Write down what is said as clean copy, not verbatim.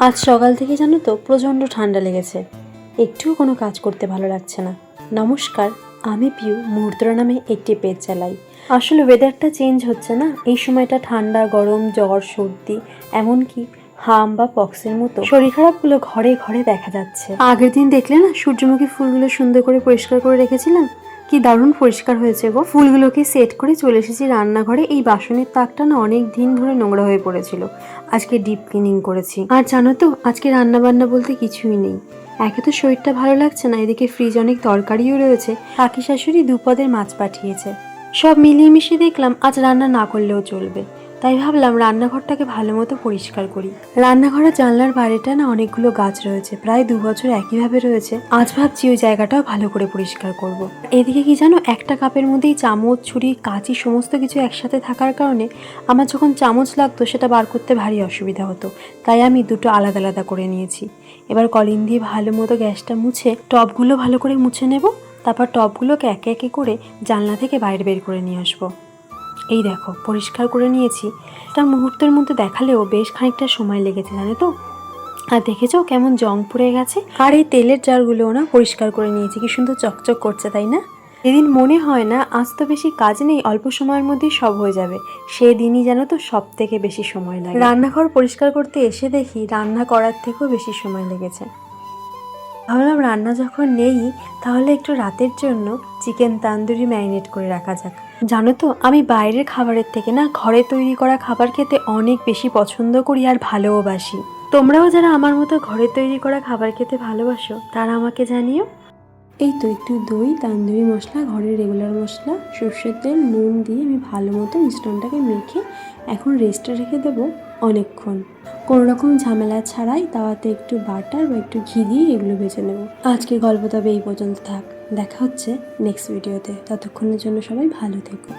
আজ সকাল থেকে জানো তো প্রচণ্ড ঠান্ডা লেগেছে, একটুও কোনো কাজ করতে ভালো লাগছে না। নমস্কার, আমি পিউ মুহূর্তরা নামে একটি পেজ চালাই। আসলে ওয়েদারটা চেঞ্জ হচ্ছে না, এই সময়টা ঠান্ডা গরম জ্বর সর্দি এমনকি হাম বা পক্সের মতো শরীর খারাপগুলো ঘরে ঘরে দেখা যাচ্ছে। আগের দিন দেখলে না সূর্যমুখী ফুলগুলো সুন্দর করে পরিষ্কার করে রেখেছিলাম, কি দারুণ পরিষ্কার হয়েছে গো। ফুলগুলোকে সেট করে চলে এসেছি রান্নাঘরে। এই বাসনের তাকটা না অনেক দিন ধরে নোংরা হয়ে পড়েছিল, আজকে ডিপ ক্লিনিং করেছি। আর জানো তো আজকে রান্না বান্না বলতে কিছুই নেই, একে তো শরীরটা ভালো লাগছে না, এদিকে ফ্রিজ অনেক তরকারিও রয়েছে। কাকি শাশুড়ি দুপদের মাছ পাঠিয়েছে, সব মিলিয়ে মিশিয়ে দেখলাম আজ রান্না না করলেও চলবে। তাই ভাবলাম রান্নাঘরটাকে ভালো মতো পরিষ্কার করি। রান্নাঘরের জানলার বাইরেটা না অনেকগুলো গাছ রয়েছে, প্রায় 2 বছর একইভাবে রয়েছে। আজ ভাবছি ওই জায়গাটাও ভালো করে পরিষ্কার করব। এদিকে কি জানো, একটা কাপের মধ্যেই চামচ ছুরি কাঁচি সমস্ত কিছু একসাথে থাকার কারণে আমার যখন চামচ লাগতো সেটা বার করতে ভারী অসুবিধা হতো, তাই আমি দুটো আলাদা আলাদা করে নিয়েছি। এবার কলিং দিয়ে ভালো মতো গ্যাসটা মুছে টবগুলো ভালো করে মুছে নেব, তারপর টবগুলোকে একে একে করে জানলা থেকে বাইরে বের করে নিয়ে আসবো। এই দেখো পরিষ্কার করে নিয়েছি, এটা মুহূর্তের মধ্যে দেখালেও বেশ খানিকটা সময় লেগেছে জানো তো। আর দেখেছো কেমন জং পড়ে গেছে। আর এই তেলের জারগুলোও না পরিষ্কার করে নিয়েছি, কি সুন্দর চকচক করছে তাই না। যেদিন মনে হয় না আজ তো বেশি কাজ নেই, অল্প সময়ের মধ্যেই সব হয়ে যাবে, সেদিনই যেন তো সব থেকে বেশি সময় লাগে। রান্নাঘর পরিষ্কার করতে এসে দেখি রান্না করার থেকেও বেশি সময় লেগেছে। ভাবলাম রান্না যখন নেই তাহলে একটু রাতের জন্য চিকেন তান্দুরি ম্যারিনেট করে রাখা যাক। জানো তো আমি বাইরের খাবারের থেকে না ঘরে তৈরি করা খাবার খেতে অনেক বেশি পছন্দ করি আর ভালোবাসি। তোমরাও যারা আমার মতো ঘরে তৈরি করা খাবার খেতে ভালোবাসো তারা আমাকে জানিও। এই তো একটু দই, তান্দুরি মশলা, ঘরের রেগুলার মশলা, সর্ষের তেল, নুন দিয়ে আমি ভালো মতো মিশ্রণটাকে মেখে এখন রেস্টে রেখে দেবো অনেকক্ষণ। কোনো রকম ঝামেলা ছাড়াই তাওয়াতে একটু বাটার বা একটু ঘি দিয়ে এগুলো ভেজে নেব। আজকের গল্প তবে এই পর্যন্ত থাক, দেখা হচ্ছে নেক্সট ভিডিওতে। ততক্ষণের জন্য সবাই ভালো থেকো।